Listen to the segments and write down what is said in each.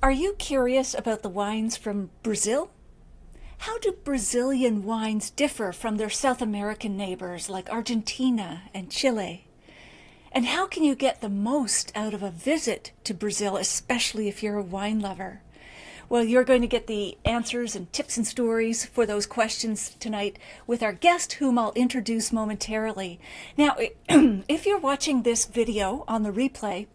Are you curious about the wines from Brazil? How do Brazilian wines differ from their South American neighbors like Argentina and Chile? And how can you get the most out of a visit to Brazil, especially if you're a wine lover? Well, you're going to get the answers and tips and stories for those questions tonight with our guest, whom I'll introduce momentarily. Now, if you're watching this video on the replay,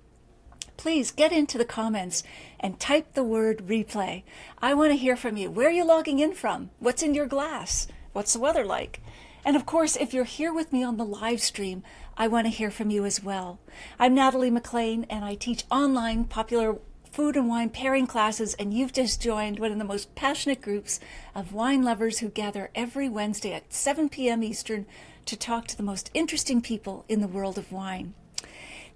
please get into the comments and type the word replay. I want to hear from you. Where are you logging in from? What's in your glass? What's the weather like? And of course, if you're here with me on the live stream, I want to hear from you as well. I'm Natalie McLean, and I teach online popular food and wine pairing classes, and you've just joined one of the most passionate groups of wine lovers who gather every Wednesday at 7 p.m. Eastern to talk to the most interesting people in the world of wine.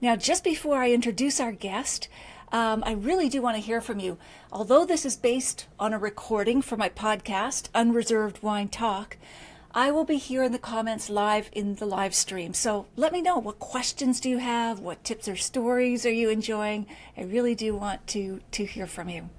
Now, just before I introduce our guest, I really do want to hear from you. Although this is based on a recording for my podcast, Unreserved Wine Talk, I will be here in the comments live in the live stream. So let me know, what questions do you have? What tips or stories are you enjoying? I really do want to hear from you.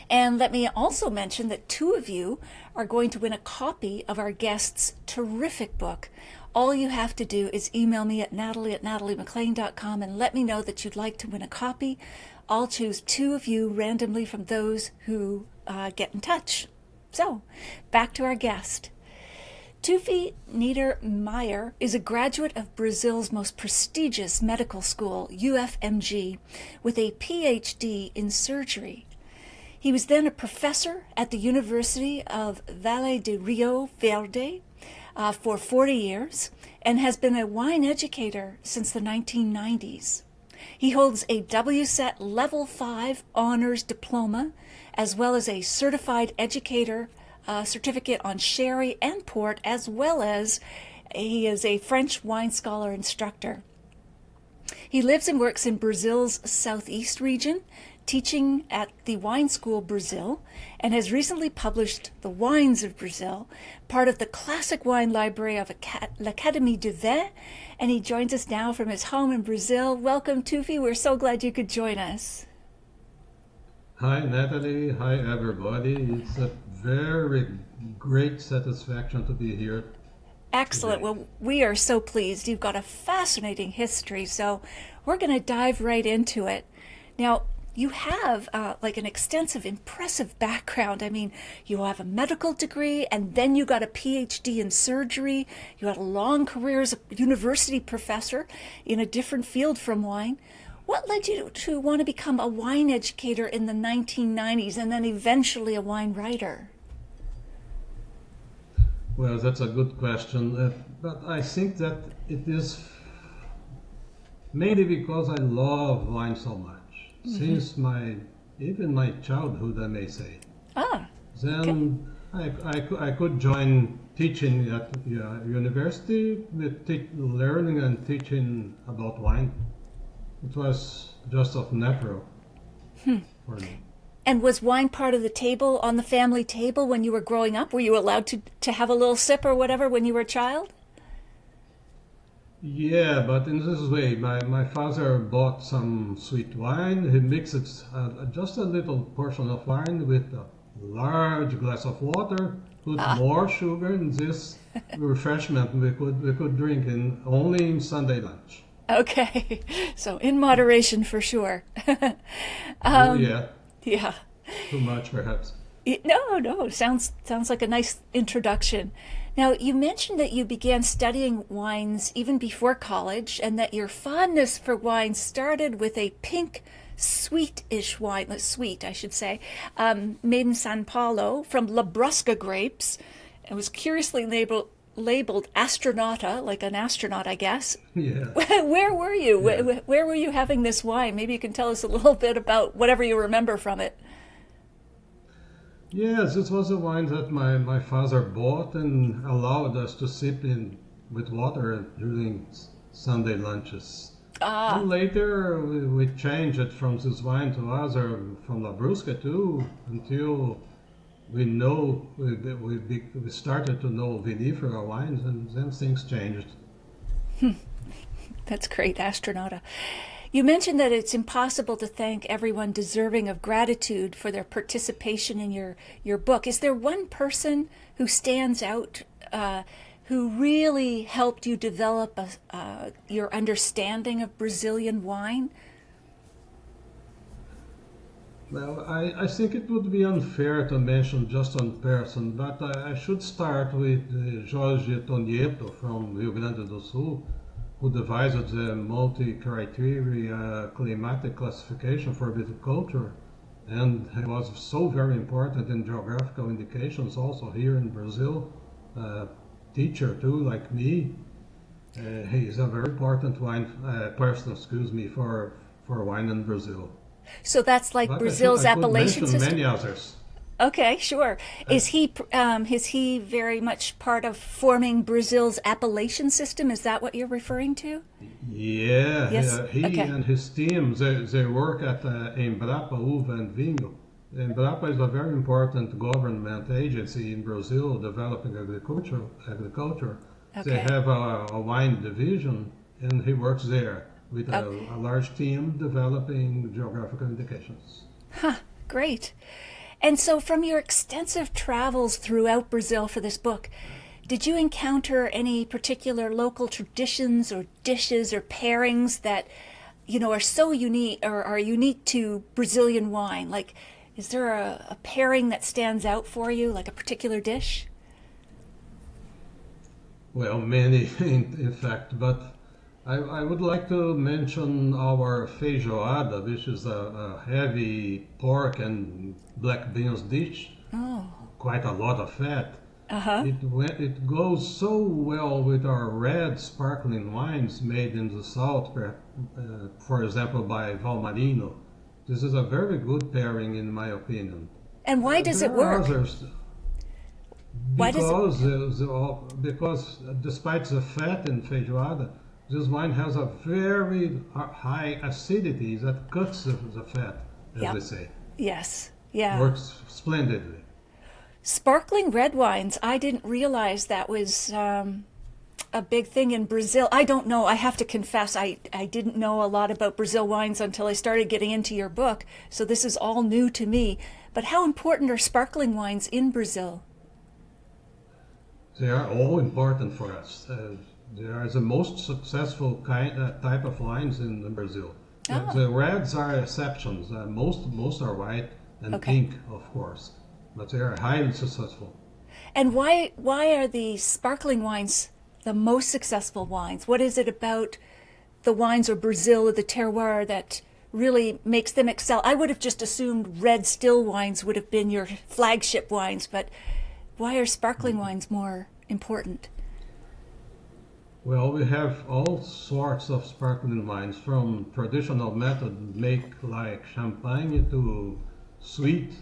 And let me also mention that two of you are going to win a copy of our guest's terrific book. All you have to do is email me at natalie@nataliemclean.com and let me know that you'd like to win a copy. I'll choose two of you randomly from those who get in touch. So, back to our guest. Tufi Meyer is a graduate of Brazil's most prestigious medical school, UFMG, with a PhD in surgery. He was then a professor at the University of Vale do Rio Verde for 40 years and has been a wine educator since the 1990s. He holds a WSET Level 5 honors diploma as well as a certified educator certificate on sherry and port, as well as he is a French wine scholar instructor. He lives and works in Brazil's southeast region, teaching at the Wine School Brazil, and has recently published The Wines of Brazil, part of the classic wine library of l'Académie du Vin, and he joins us now from his home in Brazil. Welcome, Tufi. We're so glad you could join us. Hi, Natalie. Hi, everybody. It's a very great satisfaction to be here. Excellent. Today. Well, we are so pleased. You've got a fascinating history, so we're going to dive right into it. Now, you have like an extensive, impressive background. I mean, you have a medical degree, and then you got a PhD in surgery. You had a long career as a university professor in a different field from wine. What led you to want to become a wine educator in the 1990s and then eventually a wine writer? Well, that's a good question, but I think that it is mainly because I love wine so much. Since even my childhood, I may say. Then okay. I could join teaching at university with learning and teaching about wine. It was just of natural for me. And was wine part of the table, on the family table when you were growing up? Were you allowed to have a little sip or whatever when you were a child? Yeah, but in this way, my father bought some sweet wine. He mixed just a little portion of wine with a large glass of water, put more sugar in this refreshment we could drink only in Sunday lunch. Okay, so in moderation for sure. Oh yeah. Yeah. Too much perhaps. No, sounds like a nice introduction. Now, you mentioned that you began studying wines even before college, and that your fondness for wine started with a pink, sweet-ish wine, sweet, I should say, made in São Paulo from Labrusca grapes. It was curiously labeled Astronauta, like an astronaut, I guess. Yeah. Where were you? Yeah. Where were you having this wine? Maybe you can tell us a little bit about whatever you remember from it. Yes, it was a wine that my father bought and allowed us to sip in with water during Sunday lunches. And later we changed it from this wine to other, from Labrusca too, until we started to know vinifera wines, and then things changed. That's great, Astronauta. You mentioned that it's impossible to thank everyone deserving of gratitude for their participation in your book. Is there one person who stands out, who really helped you develop your understanding of Brazilian wine? Well, I think it would be unfair to mention just one person, but I should start with Jorge Tonieto from Rio Grande do Sul, who devised the multi-criteria climatic classification for viticulture, and he was so very important in geographical indications also here in Brazil. Teacher too, like me. He is a very important person, for wine in Brazil. So that's like But Brazil's I could appellation mention system? many others. Okay, sure. Is he very much part of forming Brazil's appellation system? Is that what you're referring to? Yeah, Yes. he Okay. and his team, they work at Embrapa Uva and Vinho. Embrapa is a very important government agency in Brazil developing agriculture. They Okay. have a wine division, and he works there with Okay. a large team developing geographical indications. Huh, great. And so, from your extensive travels throughout Brazil for this book, did you encounter any particular local traditions or dishes or pairings that, are so unique or are unique to Brazilian wine? Like, is there a pairing that stands out for you, like a particular dish? Well, many in fact, but I would like to mention our feijoada, which is a heavy pork and black beans dish, Oh, quite a lot of fat. uh-huh. It goes so well with our red sparkling wines made in the south, for example, by Valmarino. This is a very good pairing, in my opinion. And why does it There are work? others Why does it? because despite the fat in feijoada, this wine has a very high acidity that cuts the fat, as Yep. they say. Yes. Yeah. Works splendidly. Sparkling red wines, I didn't realize that was a big thing in Brazil. I don't know. I have to confess, I didn't know a lot about Brazil wines until I started getting into your book. So this is all new to me. But how important are sparkling wines in Brazil? They are all important for us. They are the most successful type of wines in Brazil. Oh. The reds are exceptions. Most are white and Okay. pink, of course, but they are highly successful. And why are the sparkling wines the most successful wines? What is it about the wines or Brazil or the terroir that really makes them excel? I would have just assumed red still wines would have been your flagship wines, but why are sparkling wines more important? Well, we have all sorts of sparkling wines, from traditional method make like champagne to sweet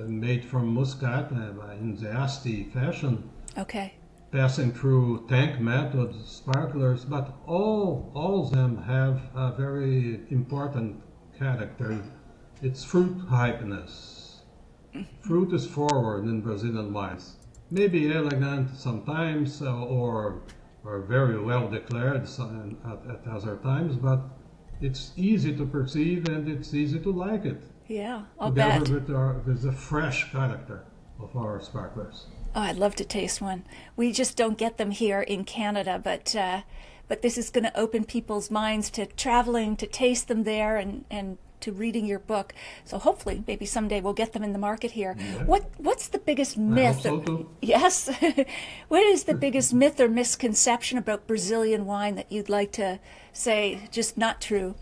made from Muscat in zesty fashion, Okay. passing through tank method sparklers, but all of them have a very important character. It's fruit ripeness. Fruit is forward in Brazilian wines. Maybe elegant sometimes, or very well declared at other times, but it's easy to perceive and it's easy to like it, Yeah, I'll together bet. with the fresh character of our sparklers. Oh, I'd love to taste one. We just don't get them here in Canada, but this is going to open people's minds to traveling, to taste them there, and to reading your book. So hopefully, maybe someday we'll get them in the market here. Yeah. What's the biggest I myth? hope so too. Yes. What is the biggest myth or misconception about Brazilian wine that you'd like to say just not true?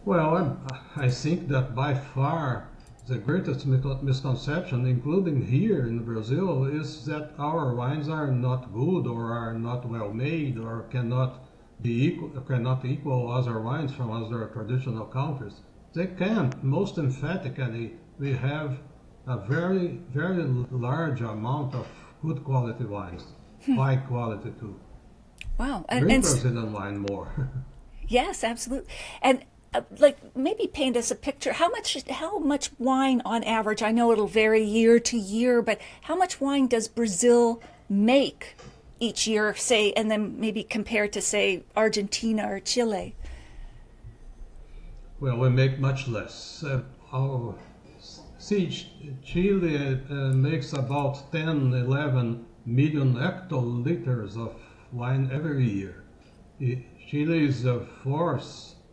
Well, I think that by far the greatest misconception, including here in Brazil, is that our wines are not good or are not well made or cannot equal other wines from other traditional countries. They can't. Most emphatically, we have a very, very large amount of good quality wines, high quality too. Wow. Drink Brazilian wine more. Yes, absolutely. And maybe paint us a picture. How much wine on average? I know it'll vary year to year, but how much wine does Brazil make each year, say, and then maybe compared to, say, Argentina or Chile? Well, we make much less. Chile makes about 10, 11 million hectoliters of wine every year. Chile is the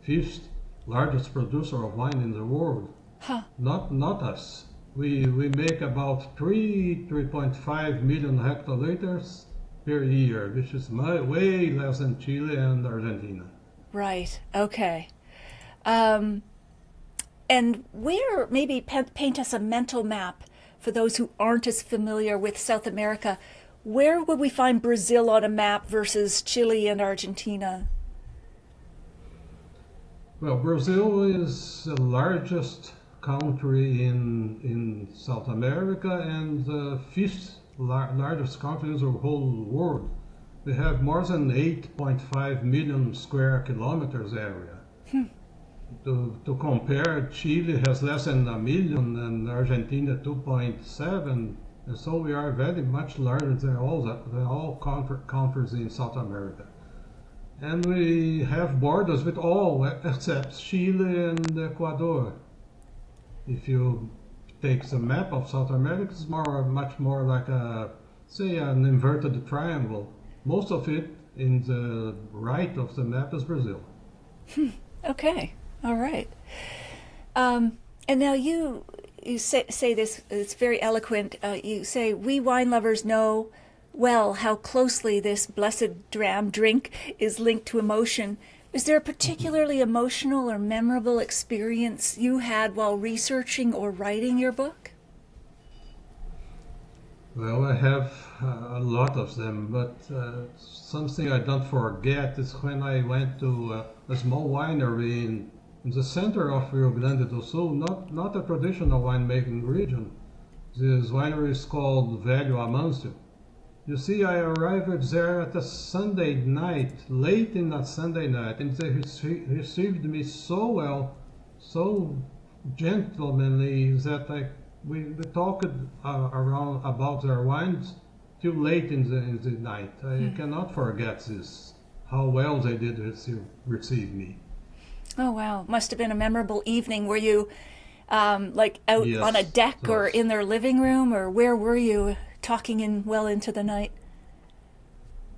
fifth largest producer of wine in the world. Huh. Not us. We make about 3.5 million hectoliters per year, which is way less than Chile and Argentina. Right. Okay. And where, maybe paint us a mental map for those who aren't as familiar with South America. Where would we find Brazil on a map versus Chile and Argentina? Well, Brazil is the largest country in South America and the fifth largest country in the whole world. We have more than 8.5 million square kilometers area. To compare, Chile has less than a million and Argentina 2.7, and so we are very much larger than all countries in South America. And we have borders with all except Chile and Ecuador. If you take the map of South America, it's much more like an inverted triangle. Most of it in the right of the map is Brazil. Okay. All right. And now you say this, it's very eloquent. You say, we wine lovers know well how closely this blessed dram drink is linked to emotion. Is there a particularly emotional or memorable experience you had while researching or writing your book? Well, I have a lot of them, but something I don't forget is when I went to a small winery in the center of Rio Grande do Sul, not a traditional winemaking region. This winery is called Velho Amâncio. You see, I arrived there at a Sunday night, late in that Sunday night, and they received me so well, so gentlemanly, that we talked around about their wines till late in the night. I cannot forget this, how well they did receive me. Oh, wow. Must have been a memorable evening. Were you like out on a deck or in their living room, or where were you talking well into the night?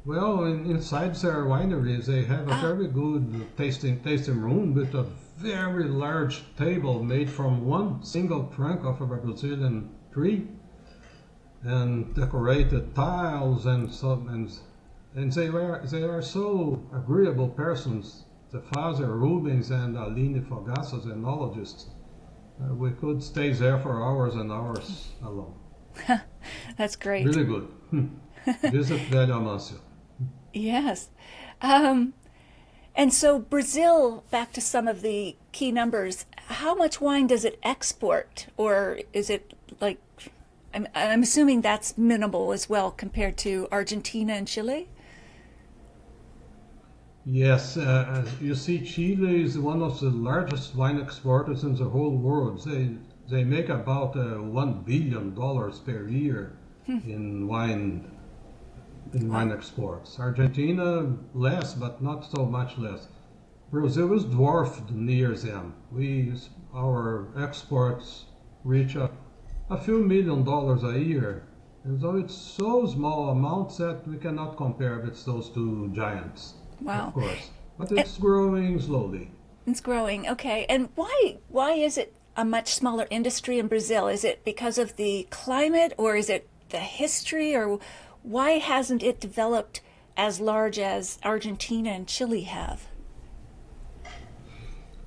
Well, inside their wineries, they have a very good tasting room with a very large table made from one single trunk of a Brazilian tree, and decorated tiles and they are so agreeable persons. The father Rubens and Aline Fogaça, the enologists. We could stay there for hours and hours alone. That's great. Really good. Visit Velho Amâncio. Yes. And so Brazil, back to some of the key numbers, how much wine does it export? Or is it like, I'm assuming that's minimal as well compared to Argentina and Chile? Yes, you see, Chile is one of the largest wine exporters in the whole world. They make about $1 billion per year in wine exports. Argentina less, but not so much less. Brazil is dwarfed near them. Our exports reach a few $1 million a year, and so it's so small amounts that we cannot compare with those two giants. Wow. Of course. But it's growing slowly. It's growing. Okay. And why is it a much smaller industry in Brazil? Is it because of the climate, or is it the history, or why hasn't it developed as large as Argentina and Chile have?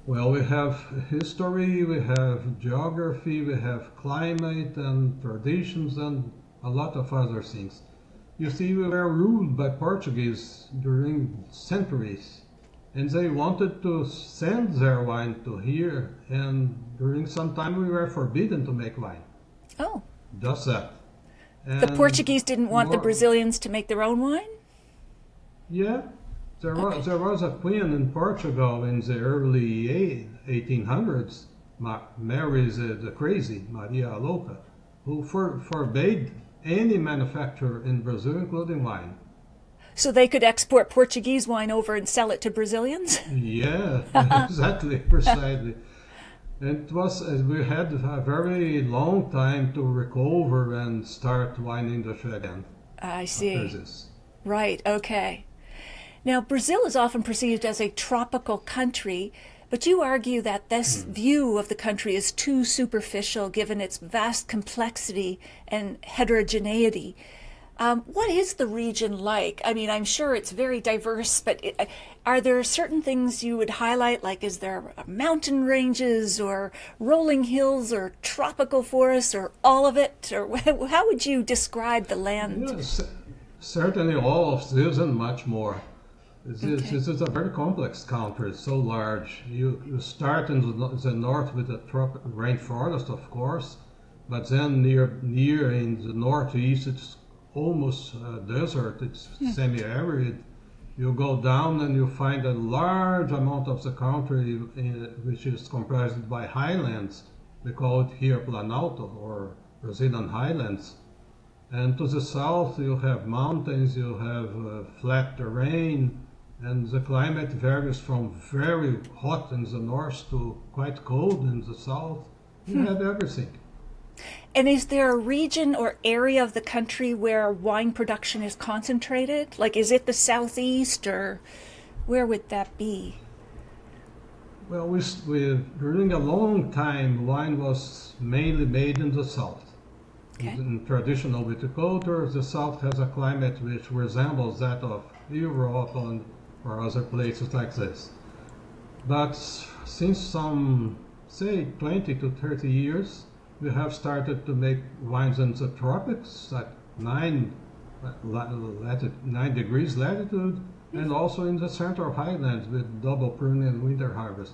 Well, we have history, we have geography, we have climate and traditions and a lot of other things. You see, we were ruled by Portuguese during centuries, and they wanted to send their wine to here, and during some time we were forbidden to make wine. Oh. Just that. And the Portuguese didn't want the Brazilians to make their own wine? Yeah. There was a queen in Portugal in the early 1800s, Mary the Crazy, Maria Louca, who forbade any manufacturer in Brazil, including wine. So they could export Portuguese wine over and sell it to Brazilians? Yeah, exactly, precisely. And it was, we had a very long time to recover and start wine industry again. I After see. this. Right, okay. Now, Brazil is often perceived as a tropical country, but you argue that this view of the country is too superficial given its vast complexity and heterogeneity. What is the region like? I mean, I'm sure it's very diverse, but are there certain things you would highlight? Like, is there mountain ranges or rolling hills or tropical forests or all of it? Or how would you describe the land? Yes, certainly all of this and much more. This is a very complex country, it's so large. You start in the north with the rainforest, of course, but then near in the northeast it's almost desert, it's semi-arid. You go down and you find a large amount of the country which is comprised by highlands. We call it here Planalto or Brazilian highlands. And to the south you have mountains, you have flat terrain, and the climate varies from very hot in the north to quite cold in the south. You have everything. And is there a region or area of the country where wine production is concentrated? Like, is it the southeast, or where would that be? Well, during a long time, wine was mainly made in the south. Okay. In traditional viticulture, the south has a climate which resembles that of Europe or other places like this. But since some, say, 20 to 30 years, we have started to make wines in the tropics at 9 degrees latitude, and also in the central highlands with double pruning and winter harvest.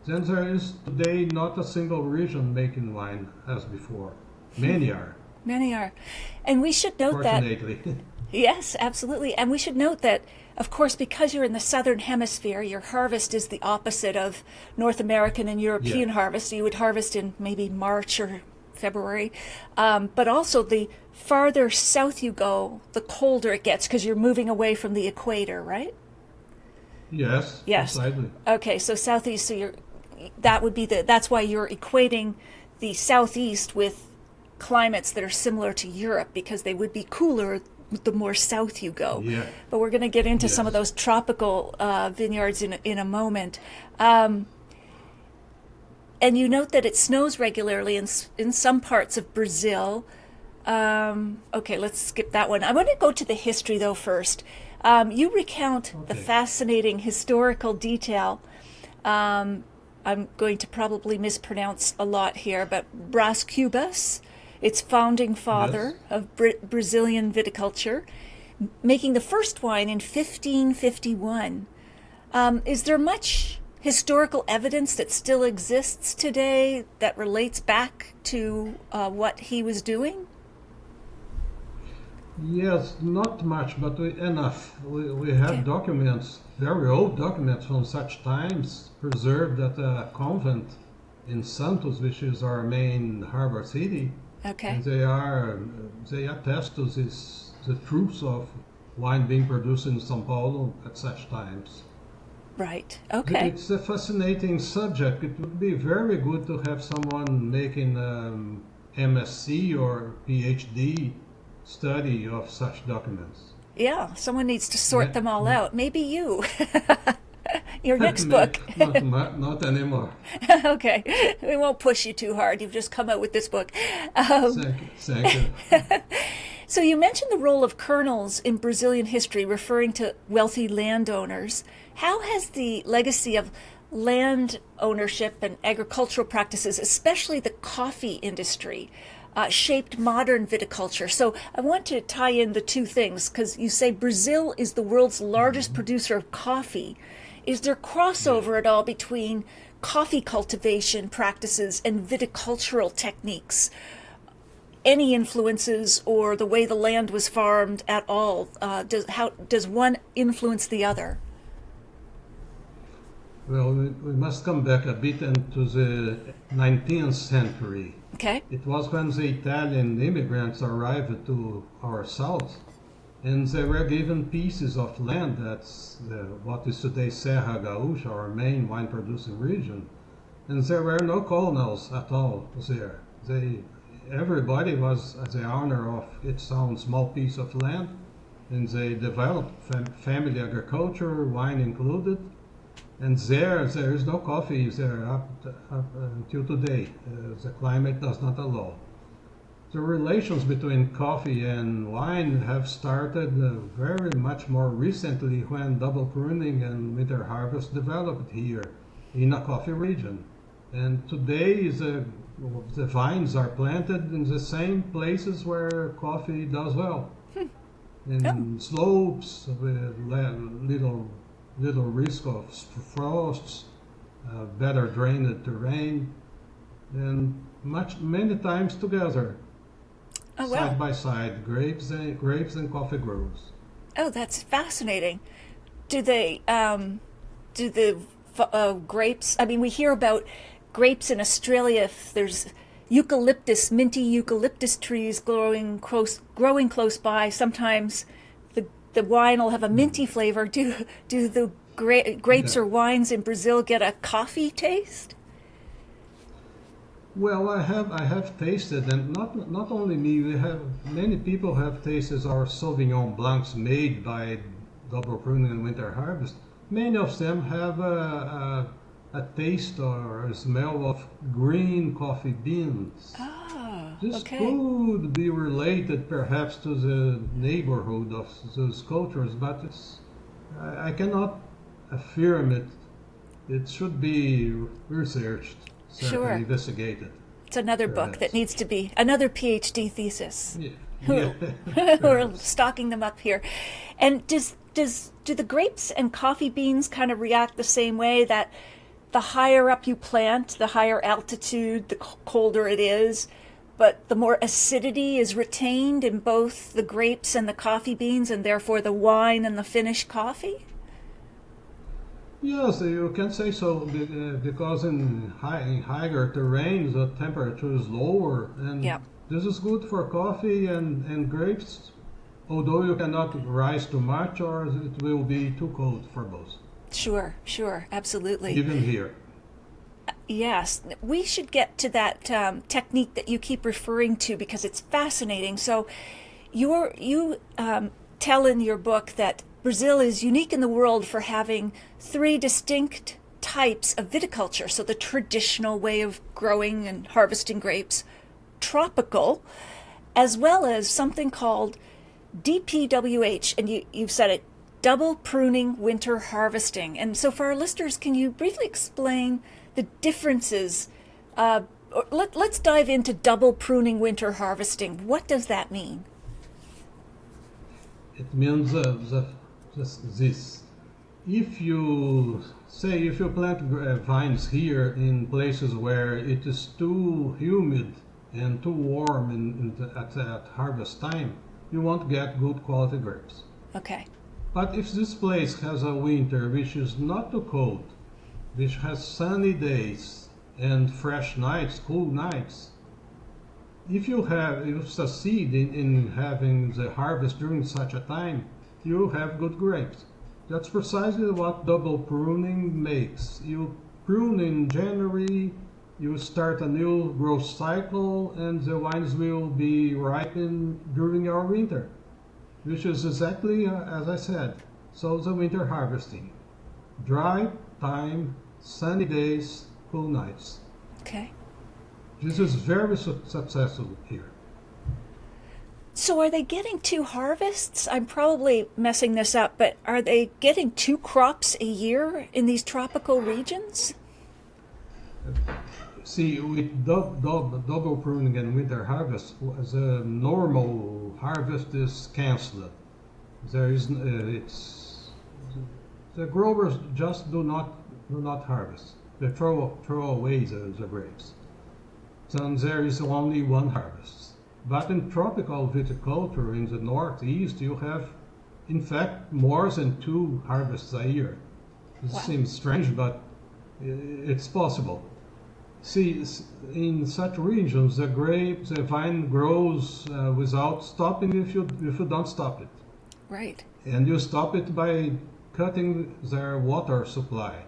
Then there is today not a single region making wine as before. Many are. Many are. And we should note that. Fortunately. Yes, absolutely. And we should note that, of course, because you're in the southern hemisphere, your harvest is the opposite of North American and European harvest. So you would harvest in maybe March or February. But also, the farther south you go, the colder it gets because you're moving away from the equator, right? Yes, Yes. precisely. Okay, so southeast, so that's why you're equating the southeast with climates that are similar to Europe, because they would be cooler the more south you go. Yeah. But we're going to get into some of those tropical vineyards in a moment. And you note that it snows regularly in some parts of Brazil. Okay, let's skip that one. I want to go to the history, though, first. You recount the fascinating historical detail. I'm going to probably mispronounce a lot here, but Brás Cubas, its founding father of Brazilian viticulture, making the first wine in 1551. Is there much historical evidence that still exists today that relates back to what he was doing? Yes, not much, but enough. We have documents, very old documents from such times, preserved at a convent in Santos, which is our main harbor city. Okay. And they attest to the truths of wine being produced in São Paulo at such times. Right. Okay. It's a fascinating subject. It would be very good to have someone making MSc or PhD study of such documents. Yeah, someone needs to sort them all out. Maybe you. Your next book. Not anymore. Okay. We won't push you too hard. You've just come out with this book. Thank you. So you mentioned the role of colonels in Brazilian history, referring to wealthy landowners. How has the legacy of land ownership and agricultural practices, especially the coffee industry, shaped modern viticulture? So I want to tie in the two things, because you say Brazil is the world's largest producer of coffee. Is there crossover at all between coffee cultivation practices and viticultural techniques? Any influences, or the way the land was farmed at all? Does one influence the other? Well, we must come back a bit into the 19th century. Okay. It was when the Italian immigrants arrived to our south, And they were given pieces of land that's what is today Serra Gaúcha, our main wine producing region. And there were no colonels at all there. Everybody was the owner of its own small piece of land, and they developed family agriculture, wine included. And there is no coffee there up until today. The climate does not allow. The relations between coffee and wine have started very much more recently when double pruning and winter harvest developed here in a coffee region. And today the vines are planted in the same places where coffee does well. In slopes with little risk of frosts, better drained terrain, and many times together. Oh, wow. Side by side, grapes and coffee groves. Oh, that's fascinating. Do they do the grapes? I mean, we hear about grapes in Australia. There's minty eucalyptus trees growing close by. Sometimes the wine will have a minty flavor. Do the grapes or wines in Brazil get a coffee taste? Well, I have tasted, and not only me. Many people have tasted our Sauvignon Blancs made by double pruning and winter harvest. Many of them have a taste or a smell of green coffee beans. Ah, This okay. could be related perhaps to the neighborhood of those cultures, but I cannot affirm it. It should be researched. Sure. Investigated. It's another book that needs to be another PhD thesis. Yeah. We're stocking them up here. And do the grapes and coffee beans kind of react the same way, that the higher up you plant, the higher altitude, the colder it is, but the more acidity is retained in both the grapes and the coffee beans, and therefore the wine and the finished coffee? Yes, you can say so, because in higher terrains the temperature is lower, and this is good for coffee and grapes, although you cannot rise too much or it will be too cold for both. Sure, absolutely. Even here. Yes, we should get to that technique that you keep referring to, because it's fascinating. So you tell in your book that Brazil is unique in the world for having 3 distinct types of viticulture. So the traditional way of growing and harvesting grapes, tropical, as well as something called DPWH, and you've said it, double pruning winter harvesting. And so for our listeners, can you briefly explain the differences? Let's dive into double pruning winter harvesting. What does that mean? It means this. If you plant vines here in places where it is too humid and too warm at harvest time, you won't get good quality grapes. Okay. But if this place has a winter which is not too cold, which has sunny days and fresh nights, cool nights, if you succeed in having the harvest during such a time, you have good grapes. That's precisely what double pruning makes. You prune in January, you start a new growth cycle, and the wines will be ripened during our winter, which is exactly as I said. So the winter harvesting. Dry time, sunny days, cool nights. Okay. This is very successful here. So are they getting 2 harvests? I'm probably messing this up, but are they getting 2 crops a year in these tropical regions? See, with double pruning and winter harvest, the normal harvest is cancelled. The growers just do not harvest. They throw away the grapes. So there is only one harvest. But in tropical viticulture in the northeast, you have, in fact, more than 2 harvests a year. This seems strange, but it's possible. See, in such regions, the vine grows without stopping if you don't stop it. Right. And you stop it by cutting their water supply.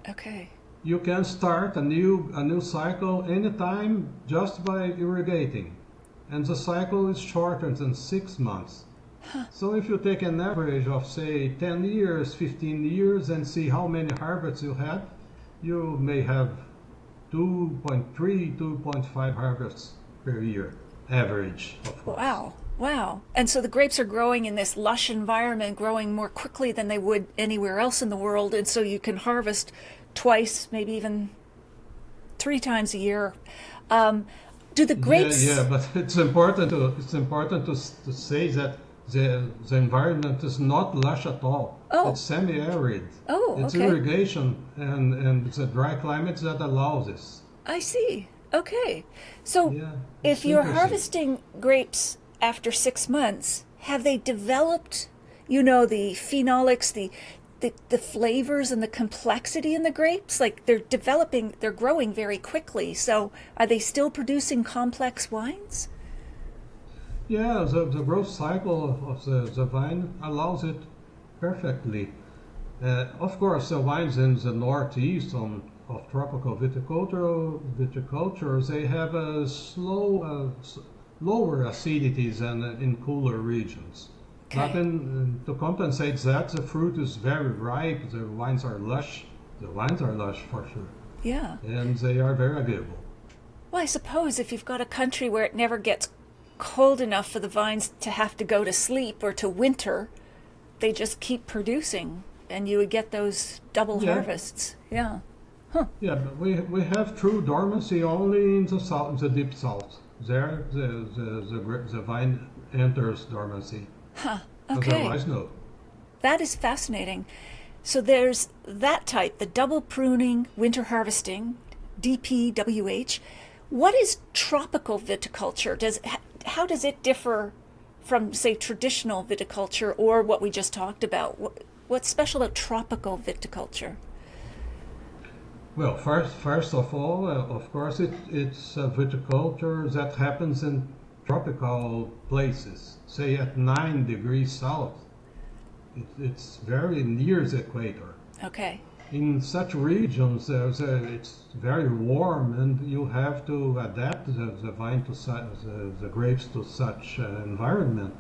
Okay. You can start a new cycle anytime just by irrigating. And the cycle is shorter than 6 months. So if you take an average of say 10 years, 15 years and see how many harvests you had, you may have 2.3, 2.5 harvests per year, average of course. Wow. Wow. And so the grapes are growing in this lush environment, growing more quickly than they would anywhere else in the world. And so you can harvest twice, maybe even 3 times a year. Do the grapes? Yeah, but it's important to say that the environment is not lush at all. Oh. It's semi-arid. Oh, It's okay. irrigation and it's a dry climate that allows this. I see. Okay. So Yeah, if it's you're interesting. harvesting grapes after 6 months, have they developed, the phenolics, the flavors and the complexity in the grapes? Like they're growing very quickly. So are they still producing complex wines? Yeah, the growth cycle of the vine allows it perfectly. Of course, the wines in the northeast of tropical viticulture, they have a lower acidity than in cooler regions. But Okay. to compensate that, the fruit is very ripe, the wines are lush. The wines are lush for sure, Yeah. and they are very agreeable. Well, I suppose if you've got a country where it never gets cold enough for the vines to have to go to sleep or to winter, they just keep producing and you would get those double Yeah. harvests. Yeah. Yeah, but we have true dormancy only in the south, in the deep south. There, the vine enters dormancy. Huh. Okay. Otherwise, no. That is fascinating. So there's that type, the double pruning, winter harvesting, DPWH. What is tropical viticulture? How does it differ from, say, traditional viticulture or what we just talked about? What's special about tropical viticulture? Well, first of all, of course, it's a viticulture that happens in tropical places, say at 9 degrees south. It's very near the equator. Okay. In such regions, it's very warm, and you have to adapt the vine to the grapes to such environment.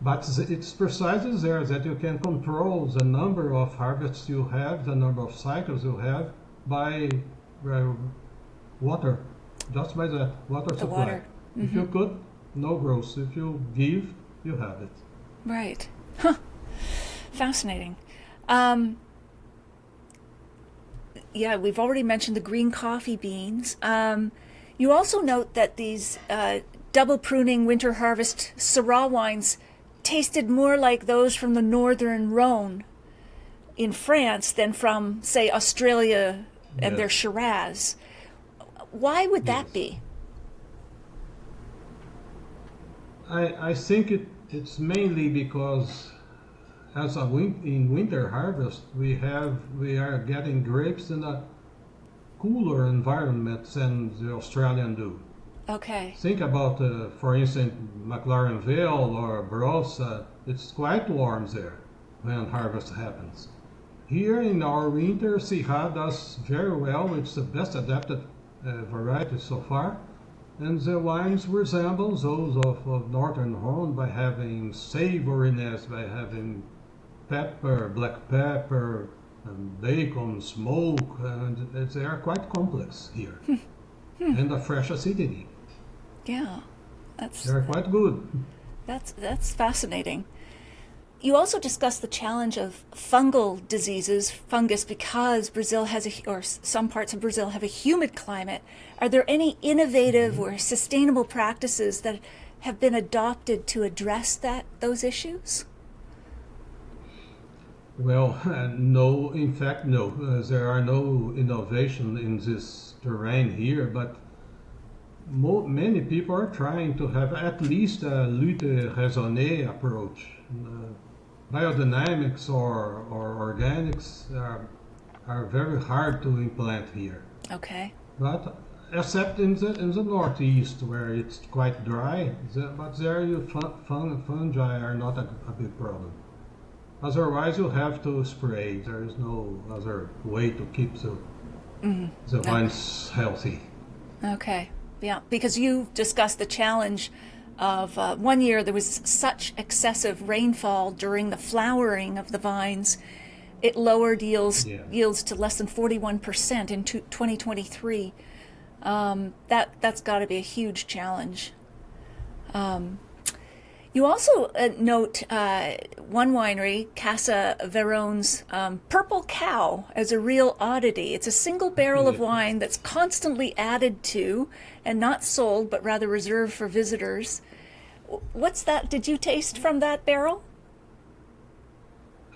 But it's precisely there that you can control the number of harvests you have, the number of cycles you have by water, just by the water The supply. water. If you cut, no growth. If you give, you have it. Right. Huh. Fascinating. Yeah, we've already mentioned the green coffee beans. You also note that these double pruning winter harvest Syrah wines tasted more like those from the northern Rhone in France than from, say, Australia and their Yes. Shiraz. Why would that Yes. be? I think it's mainly because in winter harvest we are getting grapes in a cooler environment than the Australian do. Okay. Think about, for instance, McLaren Vale or Barossa. It's quite warm there when harvest happens. Here in our winter, Syrah does very well. It's the best adapted variety so far. And the wines resemble those of Northern Rhone by having savoriness, by having pepper, black pepper, and bacon, smoke, and they are quite complex here. And a fresh acidity. Yeah. That's They're quite good. That's fascinating. You also discuss the challenge of fungal diseases, fungus, because Brazil has or some parts of Brazil have a humid climate. Are there any innovative or sustainable practices that have been adopted to address those issues? Well, no, in fact, no. There are no innovation in this terrain here, but many people are trying to have at least a lutte raisonnée approach. Biodynamics or organics are very hard to implant here. Okay. But except in the northeast where it's quite dry, but there fungi are not a big problem. Otherwise, you have to spray. There is no other way to keep the vines healthy. Okay, yeah, because you discussed the challenge of one year there was such excessive rainfall during the flowering of the vines, it lowered yields to less than 41% in 2023. That's got to be a huge challenge. You also note one winery, Casa Veron's Purple Cow, as a real oddity. It's a single barrel of wine that's constantly added to and not sold, but rather reserved for visitors. What's that? Did you taste from that barrel?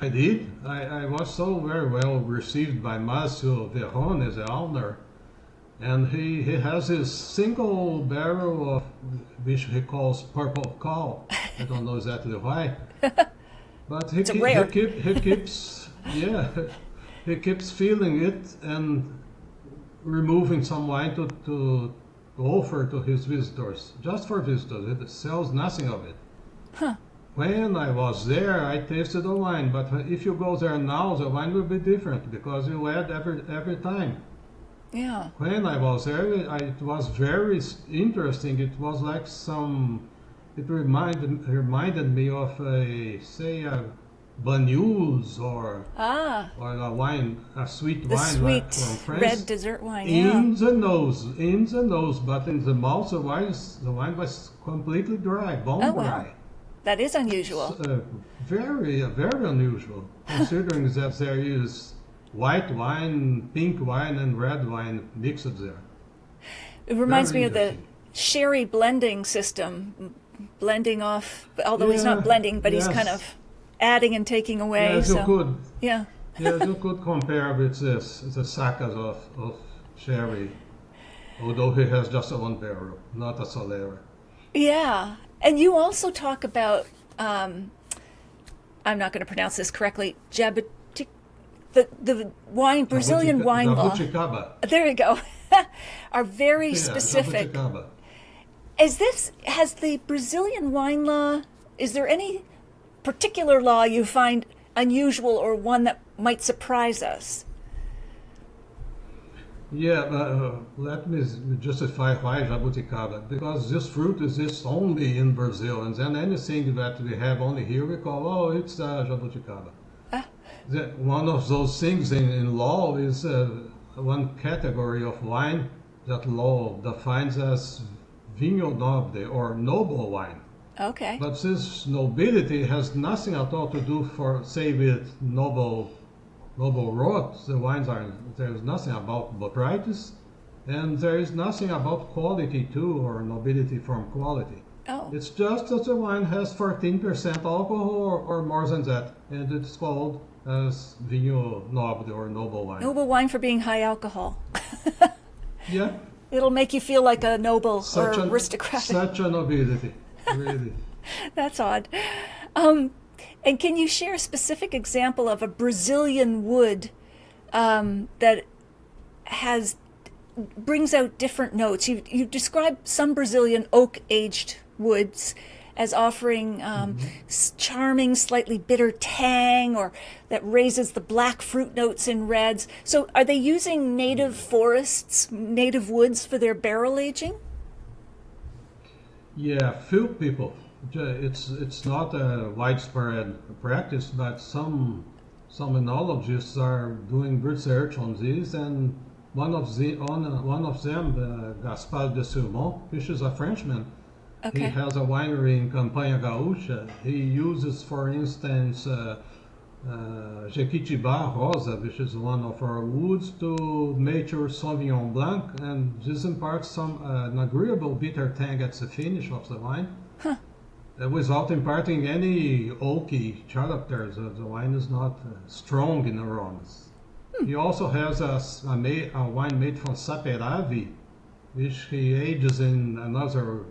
I did. I was so very well received by Márcio Veron as the owner. And he has his single barrel of, which he calls Purple Cow. I don't know exactly why. But he keeps filling it and removing some wine to offer to his visitors, just for visitors. It sells nothing of it. Huh. When I was there, I tasted the wine, but if you go there now, the wine will be different because you add every time. Yeah. When I was there, it was very interesting. It was like it reminded me of a Banyuls or a wine, a sweet the wine sweet from France. red dessert wine. In the nose, but in the mouth, the wine was completely dry, bone dry. Wow. That is unusual. Very unusual, considering that there is white wine, pink wine, and red wine mixed there. It reminds me of the sherry blending system, blending off, although he's not blending, but he's kind of adding and taking away. Yes, you could. Yeah. Yes, you could compare with the Sacas of sherry, although he has just one barrel, not a Solera. Yeah. And you also talk about, I'm not going to pronounce this correctly, the wine, Brazilian wine law. There you go. Are very specific. Has the Brazilian wine law, is there any particular law you find unusual or one that might surprise us? Yeah, let me justify why jabuticaba, because this fruit exists only in Brazil, and then anything that we have only here we call, it's jabuticaba. One of those things in law is one category of wine that law defines as vinho noble or noble wine. Okay. But this nobility has nothing at all to do with noble roads. The wines there's nothing about botrytis, and there is nothing about quality too, or nobility from quality. Oh. It's just that the wine has 14% alcohol or more than that, and it's called as vinho noble or noble wine. Noble wine for being high alcohol. Yeah. It'll make you feel like a noble or aristocratic. Such a nobility, really. That's odd. And can you share a specific example of a Brazilian wood that brings out different notes? You described some Brazilian oak-aged woods as offering charming, slightly bitter tang, or that raises the black fruit notes in reds. So are they using native forests, native woods for their barrel aging? Yeah, few people. It's not a widespread practice, but some enologists are doing research on this, and one of them, Gaspar de Surmont, which is a Frenchman. Okay. He has a winery in Campanha Gaúcha. He uses, for instance, Jequitibá Rosa, which is one of our woods, to mature Sauvignon Blanc, and this imparts an agreeable bitter tang at the finish of the wine. Huh. Without imparting any oaky characters. The wine is not strong in aromas. He also has a wine made from Saperavi, which he ages in another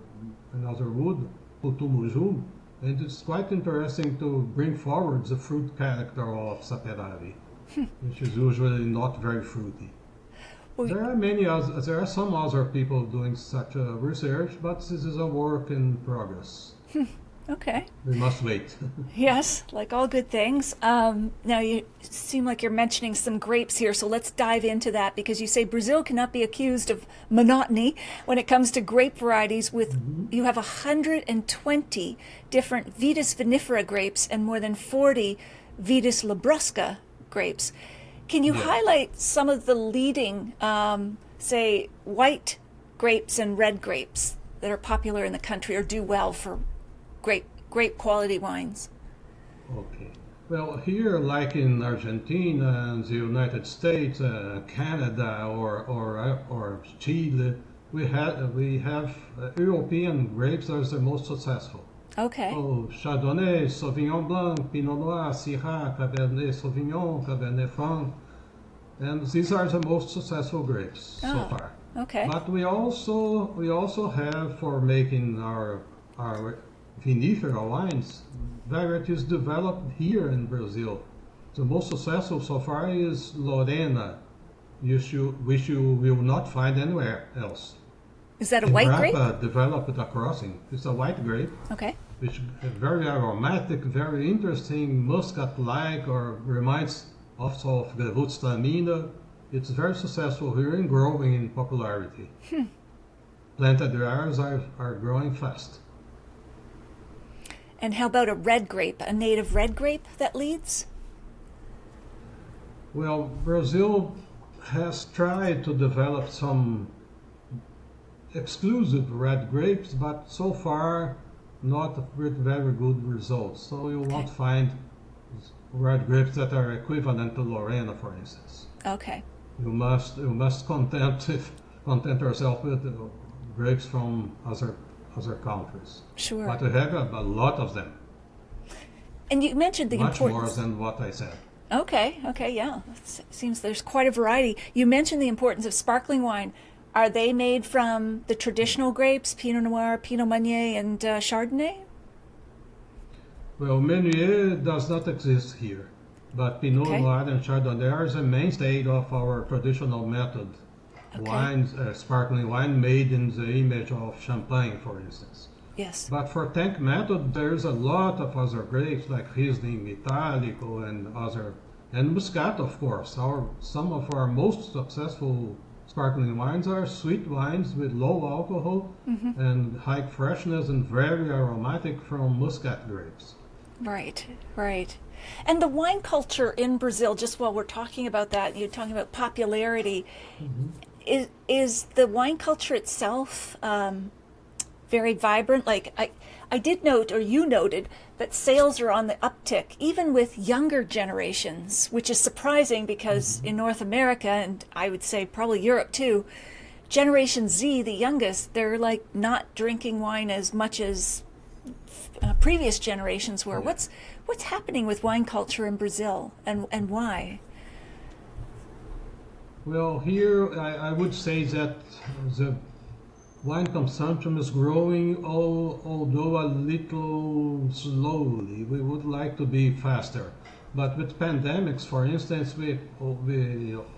wood, Putumuju, and it's quite interesting to bring forward the fruit character of Saperavi, which is usually not very fruity. Well, There are some other people doing such a research, but this is a work in progress. okay. We must wait. Yes, like all good things. Now, you seem like you're mentioning some grapes here, so let's dive into that because you say Brazil cannot be accused of monotony when it comes to grape varieties. You have 120 different Vitis vinifera grapes and more than 40 Vitis labrusca grapes. Can you highlight some of the leading, say, white grapes and red grapes that are popular in the country or do well for grape quality wines? Okay. Well, here, like in Argentina and the United States, Canada, or Chile, we have European grapes that are the most successful. Okay. Oh, Chardonnay, Sauvignon Blanc, Pinot Noir, Syrah, Cabernet Sauvignon, Cabernet Franc, and these are the most successful grapes so far. Okay. But we also have, for making our vinifera wines, varieties developed here in Brazil. The most successful so far is Lorena, which you will not find anywhere else. Is that a white grape? Developed a crossing. It's a white grape, Okay. which is very aromatic, very interesting, muscat-like, or reminds also of the Gewürztraminer. It's very successful here and growing in popularity. Planted terroirs are growing fast. And how about a red grape, a native red grape that leads? Well, Brazil has tried to develop some exclusive red grapes, but so far not with very good results. So you won't find red grapes that are equivalent to Lorena, for instance. Okay. You must content yourself with grapes from other countries. Sure. But we have a lot of them. And you mentioned the Much importance. more than what I said. Okay, yeah. It seems there's quite a variety. You mentioned the importance of sparkling wine. Are they made from the traditional grapes, Pinot Noir, Pinot Meunier, and Chardonnay? Well, Meunier does not exist here, but Pinot Noir and Chardonnay are the mainstay of our traditional method. Wines, sparkling wine made in the image of champagne, for instance. Yes. But for tank method, there's a lot of other grapes like Riesling, Italico, and Muscat, of course. Some of our most successful sparkling wines are sweet wines with low alcohol and high freshness and very aromatic from Muscat grapes. Right. And the wine culture in Brazil, just while we're talking about that, you're talking about popularity, is the wine culture itself very vibrant? Like I did note, or you noted, that sales are on the uptick, even with younger generations, which is surprising because in North America, and I would say probably Europe too, Generation Z, the youngest, they're like not drinking wine as much as previous generations were. What's happening with wine culture in Brazil, and why? Well, here I would say that the wine consumption is growing, although a little slowly. We would like to be faster. But with pandemics, for instance, we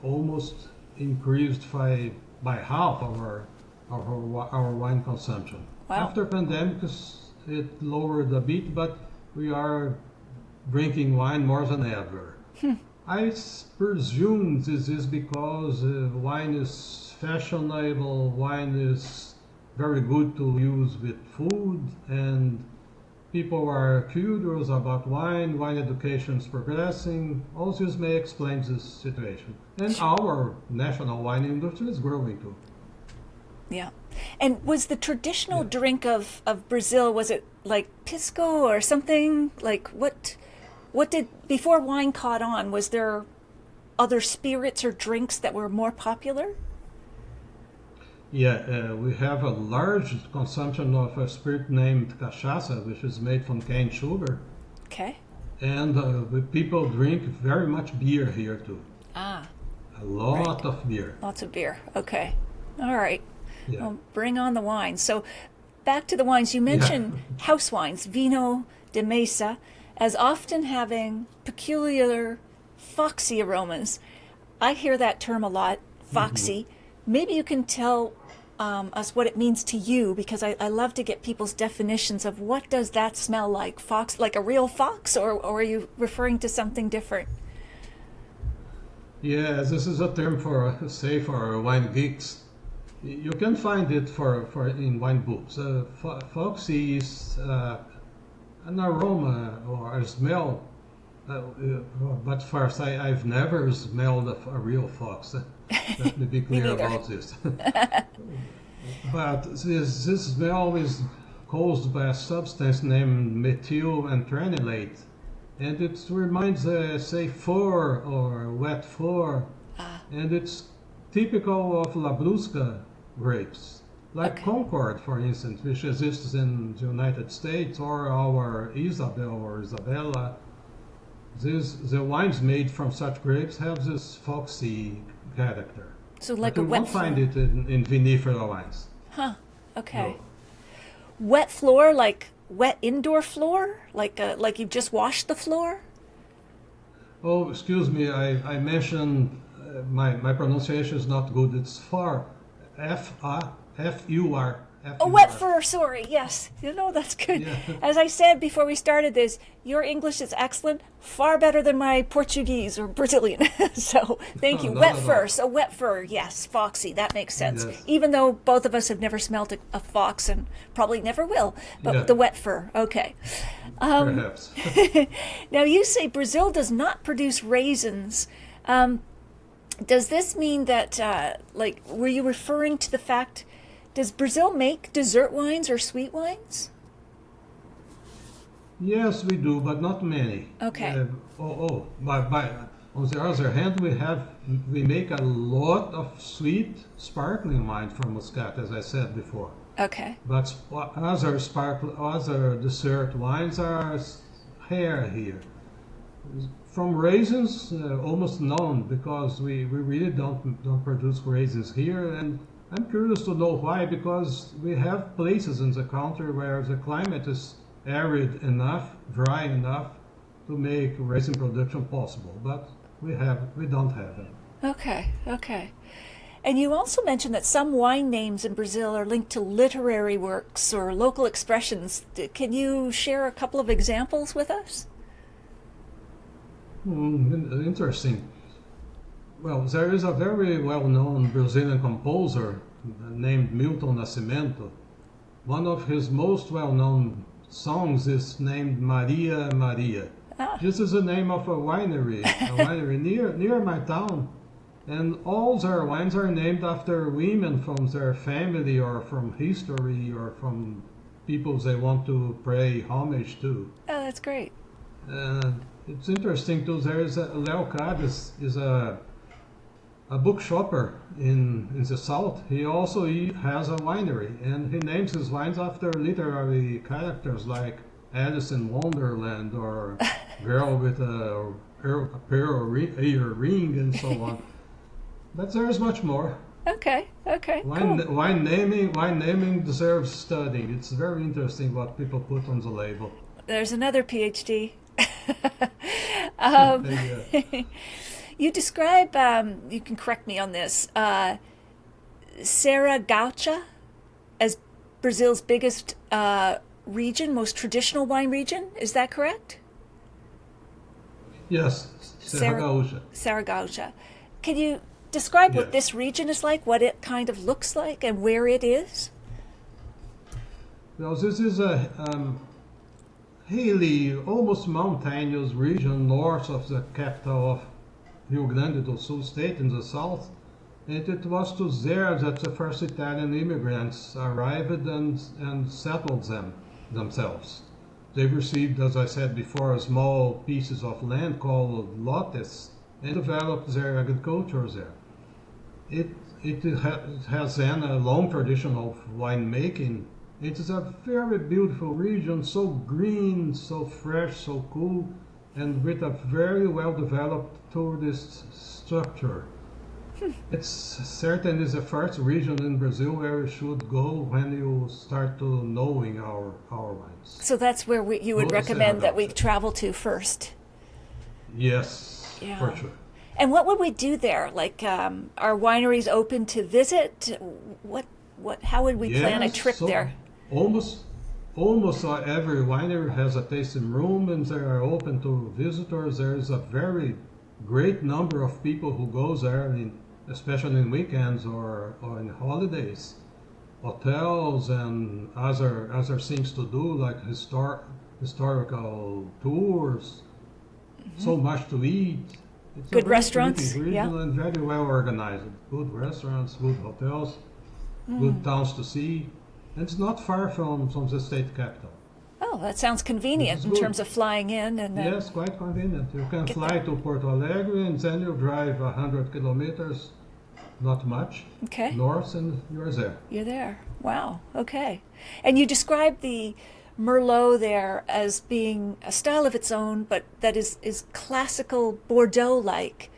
almost increased by half our wine consumption. Wow. After pandemics, it lowered a bit, but we are drinking wine more than ever. I presume this is because wine is fashionable, wine is very good to use with food, and people are curious about wine education is progressing. All this may explain this situation. And our national wine industry is growing too. Yeah. And was the traditional drink of Brazil, was it like pisco or something? Like what did, before wine caught on, was there other spirits or drinks that were more popular? Yeah, we have a large consumption of a spirit named cachaça, which is made from cane sugar. Okay. And people drink very much beer here too. Ah. A lot of beer. Lots of beer. Okay. All right. Yeah. Well, bring on the wine. So back to the wines. You mentioned house wines, vino de mesa, as often having peculiar foxy aromas. I hear that term a lot. foxy. Maybe you can tell us what it means to you, because I love to get people's definitions of what does that smell like. Fox, like a real fox, or are you referring to something different? Yes, this is a term for, say, for wine geeks. You can find it for in wine books. Foxy is an aroma or a smell. But first, I've never smelled a real fox. Let me be clear about this. But this smell is caused by a substance named methylantranilate. And it reminds, say, fur or wet fur. And it's typical of Labrusca grapes, like Concord, for instance, which exists in the United States, or our Isabel or Isabella. The wines made from such grapes have this foxy character. So like but a you wet won't find it in vinifera wines. Huh. Okay. No. Wet floor, like wet indoor floor, like you've just washed the floor. Oh, excuse me. I mentioned my pronunciation is not good. It's far, F-U-R. Oh, wet fur, sorry, yes. That's good. Yeah. As I said before we started this, your English is excellent, far better than my Portuguese or Brazilian. So thank you. Wet fur, so wet fur, yes, foxy, that makes sense. Yes. Even though both of us have never smelled a fox and probably never will, but the wet fur, okay. Perhaps. Now you say Brazil does not produce raisins. Does this mean that, were you referring to the fact, does Brazil make dessert wines or sweet wines? Yes, we do, but not many. Okay. But on the other hand, we make a lot of sweet sparkling wine from Muscat, as I said before. Okay. But other dessert wines are rare here. From raisins, almost none, because we really don't produce raisins here, and I'm curious to know why, because we have places in the country where the climate is arid enough, dry enough to make raisin production possible, but we don't have it. Okay. And you also mentioned that some wine names in Brazil are linked to literary works or local expressions. Can you share a couple of examples with us? Interesting. Well, there is a very well-known Brazilian composer named Milton Nascimento. One of his most well-known songs is named Maria Maria. This is the name of a winery near my town. And all their wines are named after women from their family or from history or from people they want to pay homage to. Oh, that's great. It's interesting too. There is Leo Cades is a bookshopper in the south. He also has a winery, and he names his wines after literary characters like Alice in Wonderland or Girl with a pearl earring and so on. But there's much more. Okay. Wine naming deserves studying. It's very interesting what people put on the label. There's another PhD. You describe, you can correct me on this, Serra Gaúcha as Brazil's biggest region, most traditional wine region. Is that correct? Yes, Serra Gaúcha. Serra Gaúcha. Can you describe what this region is like, what it kind of looks like, and where it is? Well, this is a hilly, almost mountainous region north of the capital of Rio Grande do Sul state in the south, and it was to there that the first Italian immigrants arrived and settled themselves. They received, as I said before, small pieces of land called lotes and developed their agriculture there. It has then a long tradition of winemaking. It is a very beautiful region, so green, so fresh, so cool, and with a very well-developed tourist structure. It's certainly the first region in Brazil where you should go when you start to knowing our wines. So that's where you would recommend that we travel to first. Yes, for sure. And what would we do there? Like, are wineries open to visit? How would we plan a Yes, trip so there? almost every winery has a tasting room and they are open to visitors. There's a very great number of people who goes there, especially in weekends or in holidays. Hotels and other things to do like historical tours. So much to eat. It's a Good very restaurants, pretty yeah. region and very well organized. Good restaurants, good hotels, good towns to see. And it's not far from the state capital. Oh, that sounds convenient It's in good. terms of flying in and Yes, quite convenient. You can Get fly there. to Porto Alegre and then you drive 100 kilometers, not much, okay, north and you're there. you're there. Wow. Okay. And you described the Merlot there as being a style of its own, but that is classical Bordeaux-like,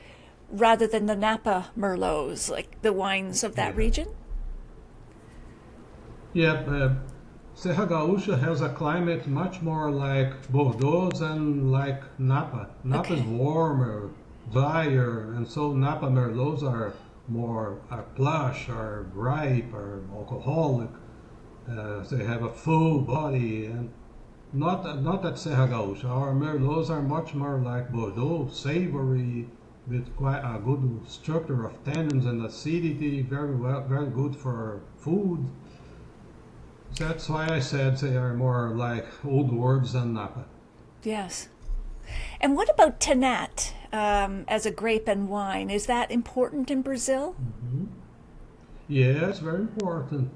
rather than the Napa Merlots, like the wines of that Yeah. region. Yeah, Serra Gaúcha has a climate much more like Bordeaux than like Napa. Napa is Okay. warmer, drier, and so Napa Merlots are plush, are ripe, are alcoholic. They have a full body, and not at Serra Gaúcha. Our Merlots are much more like Bordeaux, savory, with quite a good structure of tannins and acidity, very good for food. That's why I said they are more like old words than Napa. Yes. And what about Tannat as a grape and wine? Is that important in Brazil? Yeah, it's very important.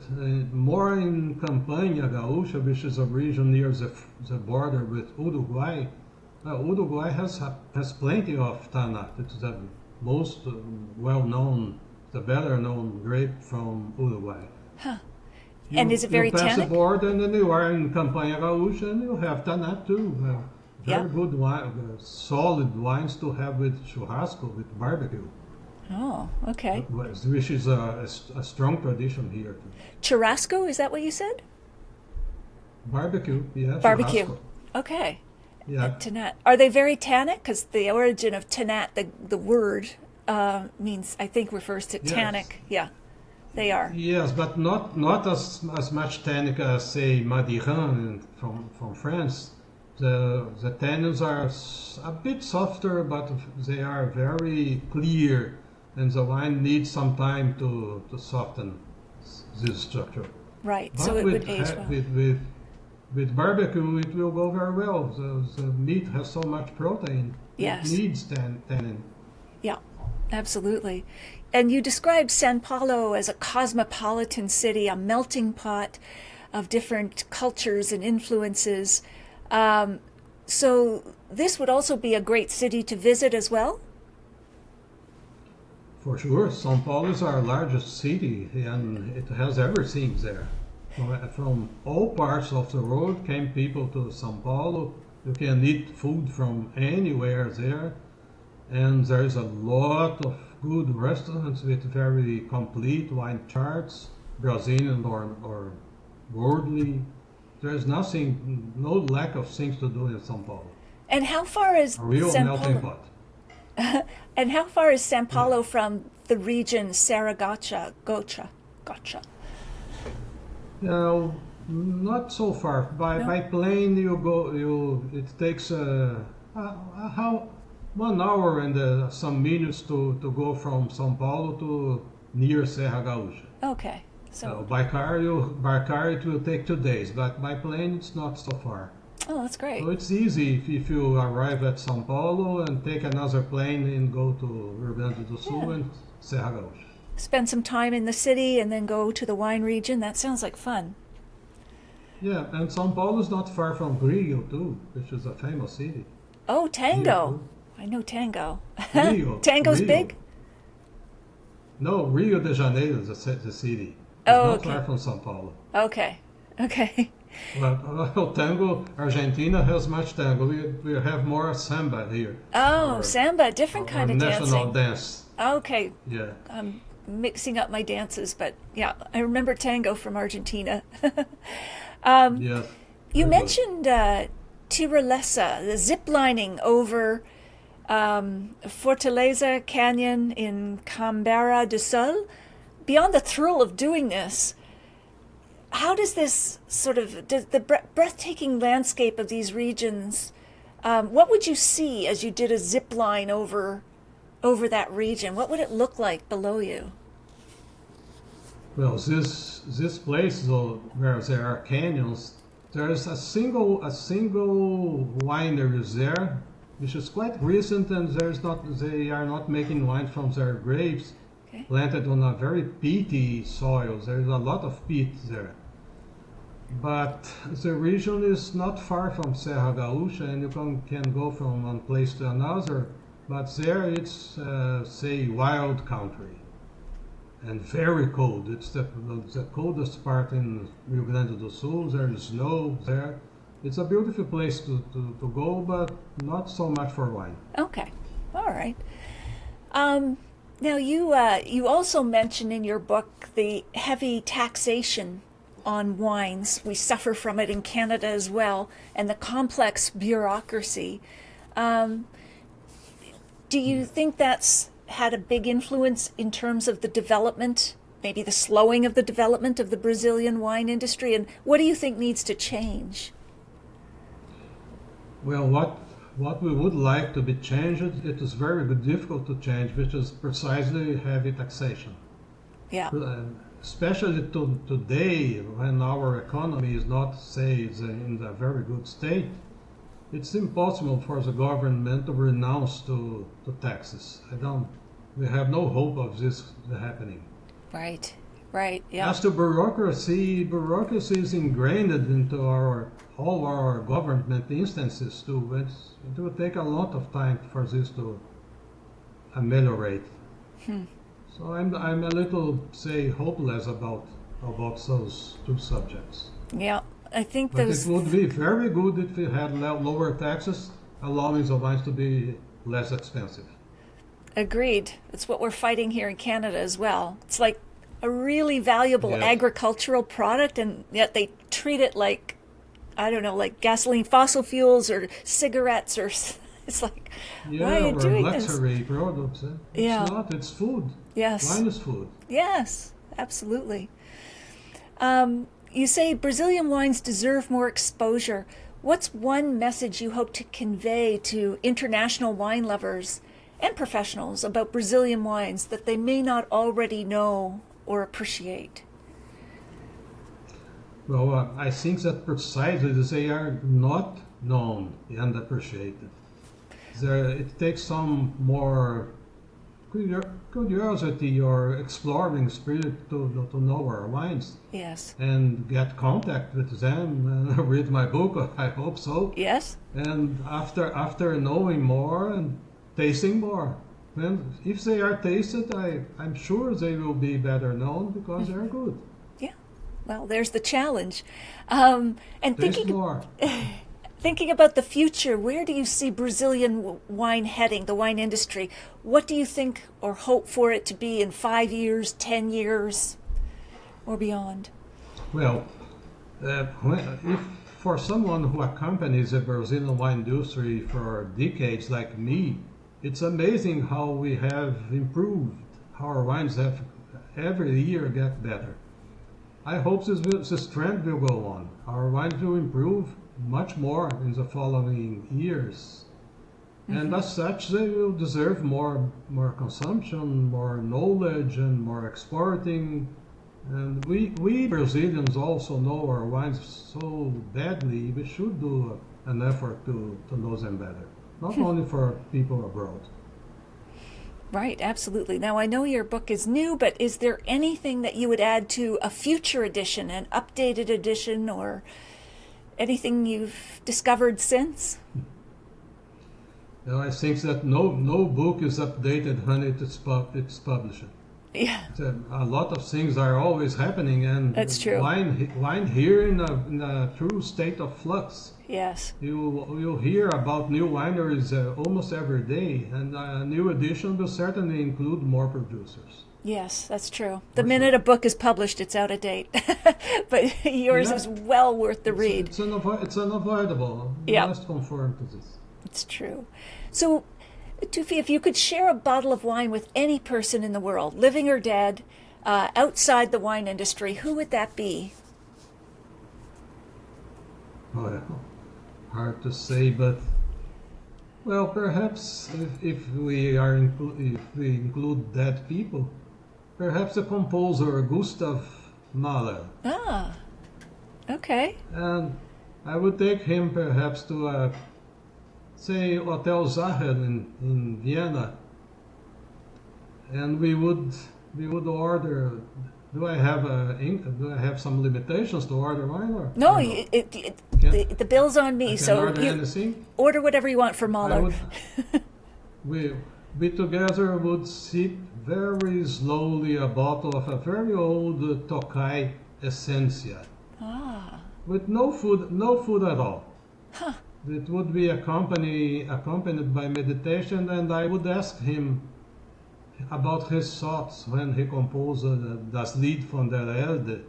More in Campanha Gaúcha, which is a region near the border with Uruguay. Uruguay has plenty of Tannat. It's the most well-known, the better-known grape from Uruguay. And is it very you pass the tannic? border and then you are in Campanha Gaúcha and you have Tannat too. Very Yeah. good wine, solid wines to have with churrasco, with barbecue, Oh, okay. which is a strong tradition here. Churrasco, is that what you said? Barbecue, yeah. Barbecue. Churrasco. Okay. Yeah. Tannat. Are they very tannic? Because the origin of Tannat, the word, means, I think, refers to Yes. tannic. Yeah, they are. Yes, but not as much tannic as say Madiran from France. The tannins are a bit softer, but they are very clear, and the wine needs some time to soften this structure. Right. But So it would age well. with barbecue, it will go very well. The meat has so much protein. Yes. It needs tannin. Yeah, absolutely. And you described São Paulo as a cosmopolitan city, a melting pot of different cultures and influences. So this would also be a great city to visit as well? For sure, São Paulo is our largest city, and it has everything there. From all parts of the world came people to São Paulo. You can eat food from anywhere there, and there is a lot of good restaurants with very complete wine charts, Brazilian or worldly. There's no lack of things to do in São Paulo. And how far is A real São melting Paulo? pot. And how far is São Paulo from the region Saragossa? Gotcha. No, not so far. By plane it takes how 1 hour and some minutes to go from São Paulo to near Serra Gaúcha. Okay. So So, by car it will take 2 days, but by plane it's not so far. oh, that's great. So it's easy if you arrive at São Paulo and take another plane and go to Rio Grande do Sul Yeah. and Serra Gaúcha. Spend some time in the city and then go to the wine region. That sounds like fun. Yeah, and São Paulo is not far from Rio too, which is a famous city. Oh, tango. Rio. I know tango. Rio. Tango's Rio. big? No, Rio de Janeiro is the city. It's Oh, not okay. far from São Paulo. Okay. Well, tango, Argentina has much tango. We have more samba here. Oh, Our- samba, different our kind of national dancing. dance. Okay, Yeah. I'm mixing up my dances, but yeah, I remember tango from Argentina. Yes. You Very good. mentioned tirolesa, the zip lining over Fortaleza Canyon in Cambara do Sol. Beyond the thrill of doing this, how does this does the breathtaking landscape of these regions, what would you see as you did a zip line over that region? What would it look like below you? Well, this place though, where there are canyons, there's a single winery there, which is quite recent, and they are not making wine from their grapes, Okay. planted on a very peaty soil. There is a lot of peat there. But the region is not far from Serra Gaúcha, and you can go from one place to another. But there it's, say, wild country. And very cold. It's the coldest part in Rio Grande do Sul. There is snow there. It's a beautiful place to go, but not so much for wine. Okay, all right. Now you also mention in your book the heavy taxation on wines. We suffer from it in Canada as well, and the complex bureaucracy. Do you think that's had a big influence in terms of the development, maybe the slowing of the development of the Brazilian wine industry? And what do you think needs to change? Well, what we would like to be changed, it is very difficult to change, which is precisely heavy taxation. Yeah. Especially today, when our economy is not, say, in a very good state, it's impossible for the government to renounce to taxes. We have no hope of this happening. Right, yeah. As to bureaucracy is ingrained into all our government instances too. It will take a lot of time for this to ameliorate. So I'm a little, say, hopeless about those two subjects. Yeah, I think But it would be very good if we had lower taxes, allowing the wines to be less expensive. Agreed. It's what we're fighting here in Canada as well. It's like a really valuable agricultural product, and yet they treat it like, I don't know, like gasoline, fossil fuels, or cigarettes, or it's like, why are you doing this? Luxury products. It's not. It's food. Yes. Wine is food. Yes, absolutely. You say Brazilian wines deserve more exposure. What's one message you hope to convey to international wine lovers and professionals about Brazilian wines that they may not already know or appreciate? Well, I think that precisely they are not known and appreciated. It takes some more curiosity or exploring spirit to know our wines. Yes. And get contact with them and read my book, I hope so. Yes. And after knowing more and tasting more, then if they are tasted, I'm sure they will be better known because they are good. Yeah. Well, there's the challenge. And Taste more. Thinking about the future, where do you see Brazilian wine heading, the wine industry? What do you think or hope for it to be in 5 years, 10 years, or beyond? Well, if for someone who accompanies the Brazilian wine industry for decades like me, it's amazing how we have improved, how our wines have every year get better. I hope this trend will go on. Our wines will improve much more in the following years. And as such, they will deserve more consumption, more knowledge, and more exporting. And we Brazilians also know our wines so badly, we should do an effort to know them better. Not only for people abroad. Right, absolutely. Now, I know your book is new, but is there anything that you would add to a future edition, an updated edition, or anything you've discovered since? I think that no book is updated when it's published. Yeah. A lot of things are always happening, and that's true. Wine here in a true state of flux. Yes. You'll hear about new wineries almost every day, and a new edition will certainly include more producers. Yes, that's true. The minute a book is published, it's out of date. But yours is well worth the read. It's unavoidable. You must conform to this. It's true. So Tufi, if you could share a bottle of wine with any person in the world, living or dead, outside the wine industry, who would that be? Well, hard to say, but well, perhaps if if we include dead people, perhaps the composer Gustav Mahler, Ah, okay. and I would take him perhaps to say Hotel Zahed in Vienna, and we would order. Do I have some limitations to order wine No, or the bill's on me, I can so order you anything? order whatever you want for I Mahler. would, we together would sip very slowly a bottle of a very old Tokai Essentia Ah, with no food at all. It would be accompanied by meditation, and I would ask him about his thoughts when he composed Das Lied von der Erde,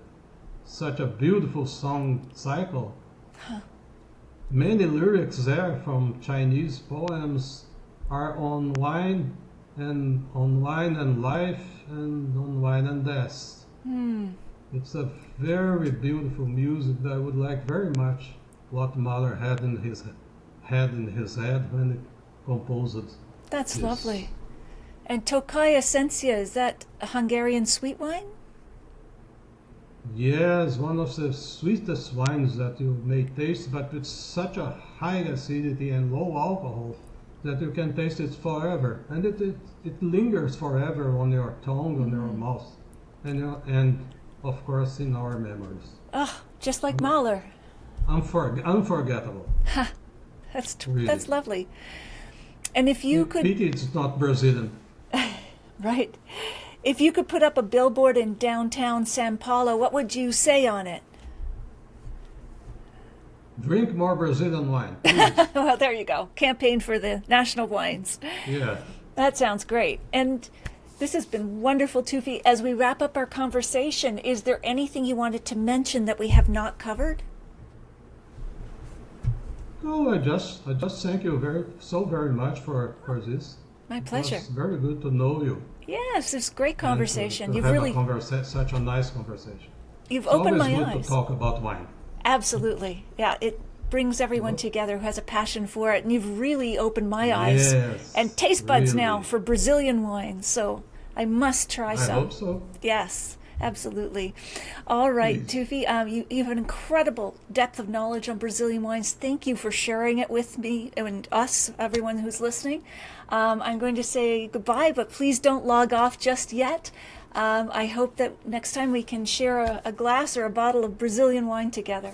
such a beautiful song cycle. Many lyrics there from Chinese poems are on wine and life and on wine and death. It's a very beautiful music that I would like very much what Mahler had in his head when he composed. that's this. lovely. And Tokai Essentia, is that a Hungarian sweet wine? Yes, one of the sweetest wines that you may taste, but with such a high acidity and low alcohol that you can taste it forever, and it lingers forever on your tongue, on your mouth, and of course in our memories. Oh, just like Mahler. Unforgettable. Really. That's lovely. And if you could, Pity it's not Brazilian. right, if you could put up a billboard in downtown Sao Paulo, what would you say on it? Drink more Brazilian wine, please. Well, there you go. Campaign for the national wines. Yeah. That sounds great. And this has been wonderful, Tufi. As we wrap up our conversation, is there anything you wanted to mention that we have not covered? No, I just thank you very much for this. My pleasure. It was very good to know you. Yes, it's great conversation. And to You've have really, such a nice conversation. you've It's opened always my good eyes. to talk about wine. Absolutely. Yeah, it brings everyone together who has a passion for it. And you've really opened my eyes Yes, and taste buds now really. for Brazilian wines. So I must try I some. hope so. Yes, absolutely. All right, Tufi, you have an incredible depth of knowledge on Brazilian wines. Thank you for sharing it with me and us, everyone who's listening. I'm going to say goodbye, but please don't log off just yet. I hope that next time we can share a glass or a bottle of Brazilian wine together.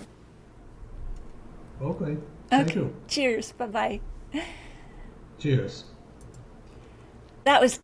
Okay. Thank Okay. you. Cheers. Bye-bye. Cheers. That was